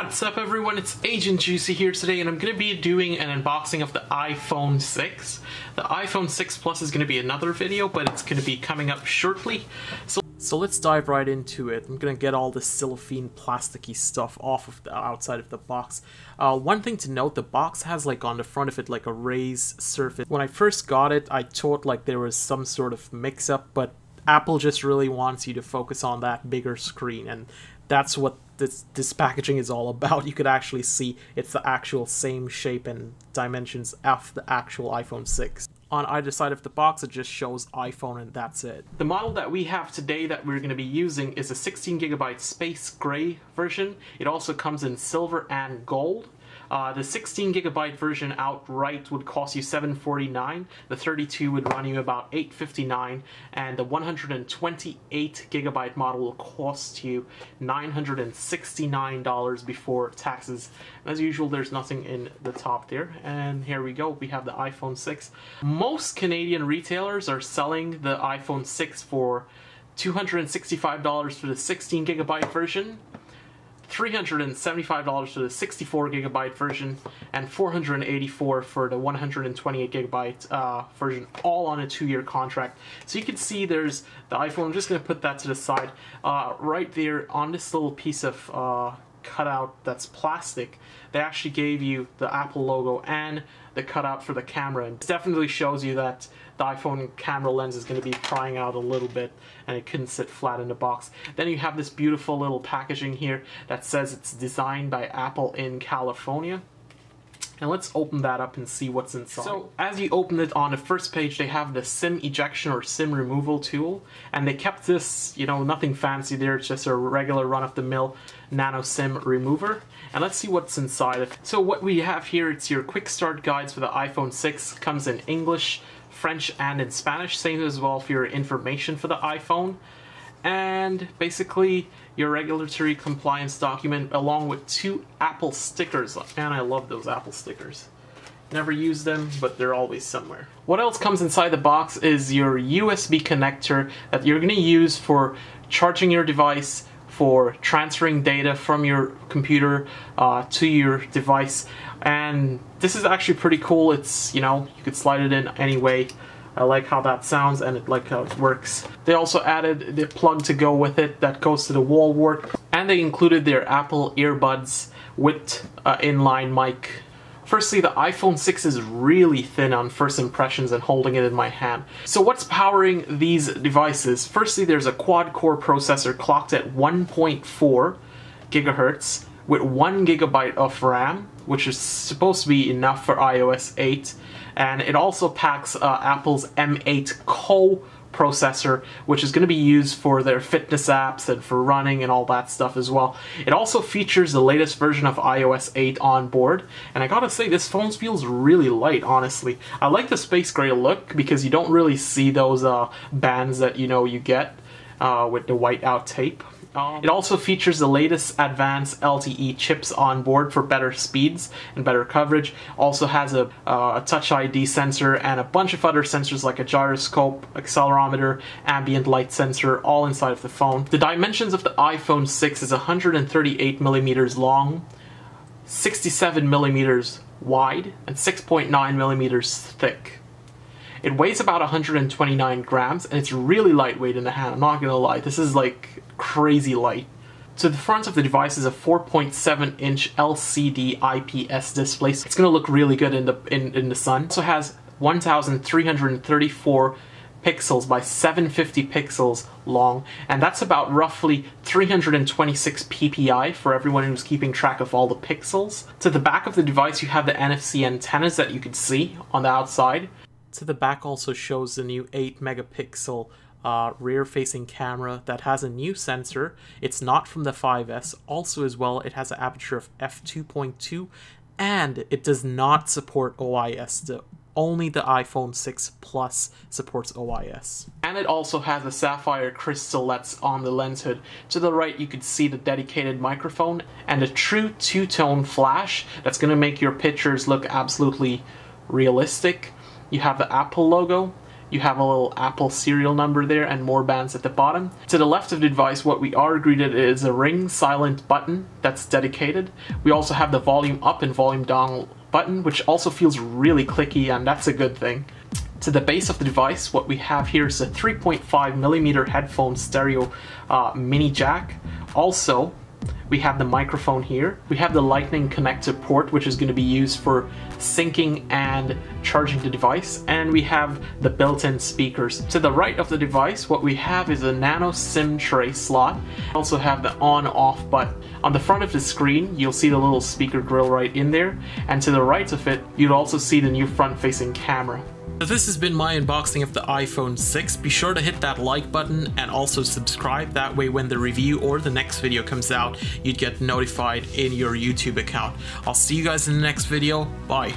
What's up everyone, it's Agent Juicy here today, and I'm going to be doing an unboxing of the iPhone 6. The iPhone 6 Plus is going to be another video, but it's going to be coming up shortly. So let's dive right into it. I'm going to get all the cellophane plasticky stuff off of the outside of the box. One thing to note, the box has like on the front of it like a raised surface. When I first got it, I thought like there was some sort of mix-up, but Apple just really wants you to focus on that bigger screen, and that's what this packaging is all about. You could actually see it's the actual same shape and dimensions of the actual iPhone 6. On either side of the box, it just shows iPhone and that's it. The model that we have today that we're going to be using is a 16GB space gray version. It also comes in silver and gold. The 16GB version outright would cost you $749, the 32 would run you about $859, and the 128GB model will cost you $969 before taxes. As usual, there's nothing in the top there, and here we go, we have the iPhone 6. Most Canadian retailers are selling the iPhone 6 for $265 for the 16GB version, $375 for the 64GB version, and $484 for the 128GB version, all on a 2-year contract. So you can see there's the iPhone. I'm just going to put that to the side. Right there on this little piece of cutout that's plastic, they actually gave you the Apple logo and the cutout for the camera, and it definitely shows you that the iPhone camera lens is going to be prying out a little bit and it couldn't sit flat in the box. Then you have this beautiful little packaging here that says it's designed by Apple in California. And let's open that up and see what's inside. So as you open it, on the first page they have the SIM ejection or SIM removal tool, and they kept this, you know, nothing fancy there, it's just a regular run-of-the-mill nano SIM remover. And let's see what's inside it. So what we have here, it's your quick start guides for the iPhone 6, comes in English, French, and in Spanish, same as well for your information for the iPhone. And basically your regulatory compliance document along with 2 Apple stickers, and I love those Apple stickers. Never use them, but they're always somewhere. What else comes inside the box is your USB connector that you're going to use for charging your device, for transferring data from your computer to your device. And this is actually pretty cool. It's, you know, you could slide it in any way. I like how that sounds, and I like how it works. They also added the plug to go with it that goes to the wall wart, and they included their Apple earbuds with inline mic. Firstly, the iPhone 6 is really thin on first impressions and holding it in my hand. So what's powering these devices? Firstly, there's a quad-core processor clocked at 1.4 gigahertz with 1 GB of RAM, which is supposed to be enough for iOS 8. And it also packs Apple's M8 co-processor, which is going to be used for their fitness apps and for running and all that stuff as well. It also features the latest version of iOS 8 on board, and I gotta say, this phone feels really light, honestly. I like the space gray look because you don't really see those bands that you know you get with the white out tape. It also features the latest advanced LTE chips on board for better speeds and better coverage. Also has a Touch ID sensor and a bunch of other sensors like a gyroscope, accelerometer, ambient light sensor, all inside of the phone. The dimensions of the iPhone 6 is 138mm long, 67mm wide, and 6.9mm thick. It weighs about 129 grams, and it's really lightweight in the hand. I'm not gonna lie, this is like crazy light. To the front of the device is a 4.7-inch LCD IPS display. It's gonna look really good in the sun. It also has 1,334 pixels by 750 pixels long, and that's about roughly 326 ppi for everyone who's keeping track of all the pixels. To the back of the device you have the NFC antennas that you can see on the outside. To the back also shows the new 8-megapixel rear-facing camera that has a new sensor. It's not from the 5S. Also as well, it has an aperture of f2.2, and it does not support OIS. Only the iPhone 6 Plus supports OIS. And it also has a sapphire crystal that's on the lens hood. To the right you can see the dedicated microphone and a true two-tone flash that's going to make your pictures look absolutely realistic. You have the Apple logo, You have a little Apple serial number there and more bands at the bottom. To the left of the device, what we are greeted is a ring silent button that's dedicated. We also have the volume up and volume down button, which also feels really clicky, and that's a good thing. To the base of the device, what we have here is a 3.5mm headphone stereo mini jack. Also, we have the microphone here. We have the lightning connector port, which is going to be used for syncing and charging the device. And we have the built-in speakers. To the right of the device, what we have is a nano SIM tray slot. We also have the on-off button. On the front of the screen, you'll see the little speaker grill right in there. And to the right of it, you'll also see the new front-facing camera. So this has been my unboxing of the iPhone 6. Be sure to hit that like button and also subscribe. That way when the review or the next video comes out, you'd get notified in your YouTube account. I'll see you guys in the next video. Bye.